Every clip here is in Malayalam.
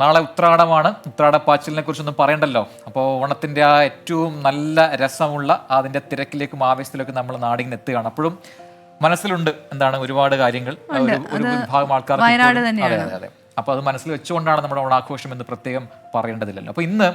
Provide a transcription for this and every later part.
നാളെ ഉത്രാടമാണ്. ഉത്രാടപ്പാച്ചിലിനെ കുറിച്ചൊന്നും പറയണ്ടല്ലോ. അപ്പോൾ ഓണത്തിൻ്റെ ആ ഏറ്റവും നല്ല രസമുള്ള അതിൻ്റെ തിരക്കിലേക്കും ആവേശത്തിലേക്കും നമ്മൾ നാടിങ്ങനെ എത്തുകയാണ്. അപ്പോഴും മനസ്സിലുണ്ട് എന്താണ് ഒരുപാട് കാര്യങ്ങൾ ഒരു വിഭാഗം ആൾക്കാർ. അതെ അതെ അതെ. അപ്പോൾ അത് മനസ്സിൽ വെച്ചുകൊണ്ടാണ് നമ്മുടെ ഓണാഘോഷം എന്ന് പ്രത്യേകം പറയേണ്ടതില്ലല്ലോ. അപ്പോൾ ഇന്ന്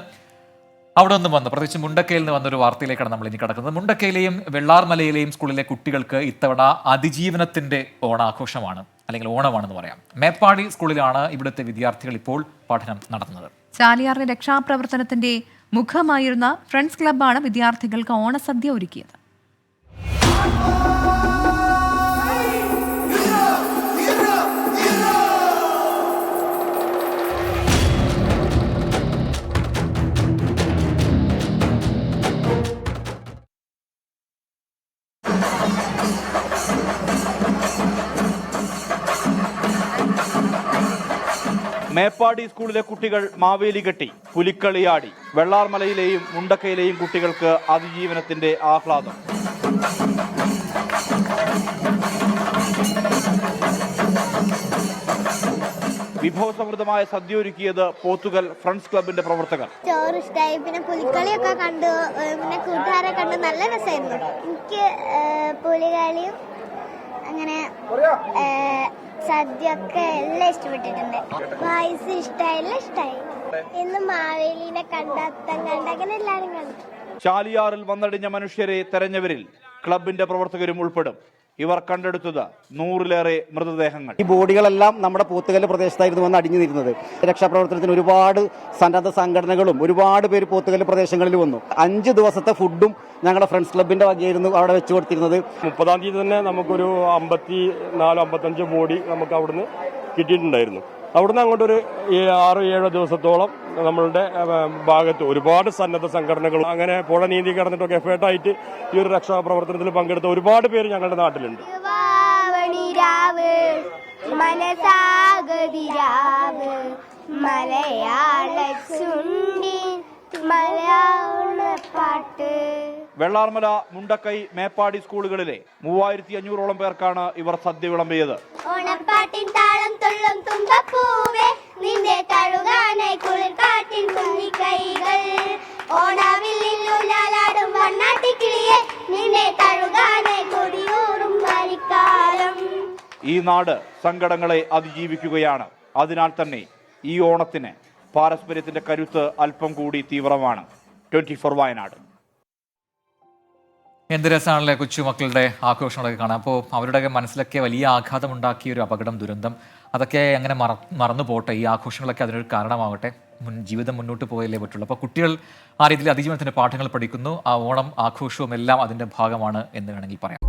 അവിടെ നിന്നും വന്നു, പ്രത്യേകിച്ച് മുണ്ടക്കയിൽ നിന്ന് വന്നൊരു വാർത്തയിലേക്കാണ് നമ്മൾ ഇനി കിടക്കുന്നത്. മുണ്ടക്കയിലെയും വെള്ളാർമലയിലെയും സ്കൂളിലെ കുട്ടികൾക്ക് ഇത്തവണ അതിജീവനത്തിൻ്റെ ഓണാഘോഷമാണ്, അല്ലെങ്കിൽ ഓണമാണെന്ന് പറയാം. മേപ്പാടി സ്കൂളിലാണ് ഇവിടുത്തെ വിദ്യാർത്ഥികൾ ഇപ്പോൾ പഠനം നടത്തുന്നത്. ചാലിയാറിലെ രക്ഷാപ്രവർത്തനത്തിന്റെ മുഖമായിരുന്ന ഫ്രണ്ട്സ് ക്ലബ്ബാണ് വിദ്യാർത്ഥികൾക്ക് ഓണസദ്യ ഒരുക്കിയത്. മേപ്പാടി സ്കൂളിലെ കുട്ടികൾ മാവേലി കെട്ടി പുലിക്കളിയാടി. വെള്ളാർമലയിലെയും മുണ്ടക്കയിലെയും കുട്ടികൾക്ക് അതിജീവനത്തിന്റെ ആഹ്ലാദം. വിഭവസമൃദ്ധമായ സദ്യ ഒരുക്കിയത് പോത്തുകൽ ഫ്രണ്ട്സ് ക്ലബിന്റെ പ്രവർത്തകർ. ചോറ് ഇഷ്ടമായി, പിന്നെ പുലിക്കളിയൊക്കെ കണ്ടു, പിന്നെ കൂട്ടുകാരെ കണ്ടു, നല്ല രസമായിരുന്നു. എനിക്ക് പുലികളിയും അങ്ങനെ സദ്യ ഒക്കെ എല്ലാം ഇഷ്ടപ്പെട്ടിട്ടുണ്ട്. പായസം ഇഷ്ടമായി, എല്ലാം ഇഷ്ടമായി. ഇന്ന് മാവേലിനെ കണ്ടെത്താൻ അങ്ങനെ എല്ലാവരും കണ്ടു. ചാലിയാറിൽ വന്നടിഞ്ഞ മനുഷ്യരെ തെരഞ്ഞവരിൽ ക്ലബിന്റെ പ്രവർത്തകരും ഉൾപ്പെടും. ഇവർ കണ്ടെടുത്തത് 100-ലേറെ മൃതദേഹങ്ങൾ. ഈ ബോഡികളെല്ലാം നമ്മുടെ പോത്തുകല്ല് പ്രദേശത്തായിരുന്നു വന്ന് അടിഞ്ഞു നിരുന്നത്. രക്ഷാപ്രവർത്തനത്തിന് ഒരുപാട് സന്നദ്ധ സംഘടനകളും ഒരുപാട് പേര് പോത്തുകല്ല് പ്രദേശങ്ങളിൽ വന്നു. 5 ദിവസത്തെ ഫുഡും ഞങ്ങളുടെ ഫ്രണ്ട്സ് ക്ലബിന്റെ വകയായിരുന്നു അവിടെ വെച്ചു കൊടുത്തിരുന്നത്. 30-ാം തീയതി തന്നെ നമുക്കൊരു 54-55 ബോഡി നമുക്ക് അവിടുന്ന് കിട്ടിയിട്ടുണ്ടായിരുന്നു. അവിടുന്ന് അങ്ങോട്ടൊരു 6-7 ദിവസത്തോളം നമ്മളുടെ ഭാഗത്ത് ഒരുപാട് സന്നദ്ധ സംഘടനകൾ, അങ്ങനെ പുഴ നീന്തി കിടന്നിട്ടൊക്കെ എഫേർട്ടായിട്ട് ഈ ഒരു രക്ഷാപ്രവർത്തനത്തിൽ പങ്കെടുത്ത ഒരുപാട് പേര് ഞങ്ങളുടെ നാട്ടിലുണ്ട്. വെള്ളാർമല, മുണ്ടക്കൈ, മേപ്പാടി സ്കൂളുകളിലെ 3500-ഓളം പേർക്കാണ് ഇവർ സദ്യ വിളമ്പിയത്. ഓണപ്പാട്ടിൻ താളം തുള്ളും തുമ്പപ്പൂവേ, നിന്റെ തഴുകാനായി കുളിർക്കാറ്റിൻ കുഞ്ഞിക്കൈകൾ. ഓണാവില്ലില്ലാടും വണ്ണാട്ടിക്കിളിയെ, നിന്നെ തഴുകാനായി കൊടിയൂറും മരിക്കാലം. ഈ നാട് സങ്കടങ്ങളെ അതിജീവിക്കുകയാണ്. അതിനാൽ തന്നെ ഈ ഓണത്തിന് പാരസ്പര്യത്തിന്റെ കരുത്ത് അല്പം കൂടി തീവ്രമാണ്. 24 വയനാട്. എന്ത് രസമാണല്ലേ കൊച്ചുമക്കളുടെ ആഘോഷങ്ങളൊക്കെ കാണാം. അപ്പോൾ അവരുടെ മനസ്സിലൊക്കെ വലിയ ആഘാതം ഉണ്ടാക്കിയ ഒരു അപകടം, ദുരന്തം, അതൊക്കെ അങ്ങനെ മറന്നു പോട്ടെ. ഈ ആഘോഷങ്ങളൊക്കെ അതിനൊരു കാരണമാവട്ടെ. ജീവിതം മുന്നോട്ട് പോയല്ലേ പറ്റുള്ളൂ. അപ്പോൾ കുട്ടികൾ ആ രീതിയിൽ അതിജീവനത്തിൻ്റെ പാഠങ്ങൾ പഠിക്കുന്നു. ആ ഓണം ആഘോഷവും എല്ലാം അതിൻ്റെ ഭാഗമാണ് എന്ന് വേണമെങ്കിൽ പറയാം.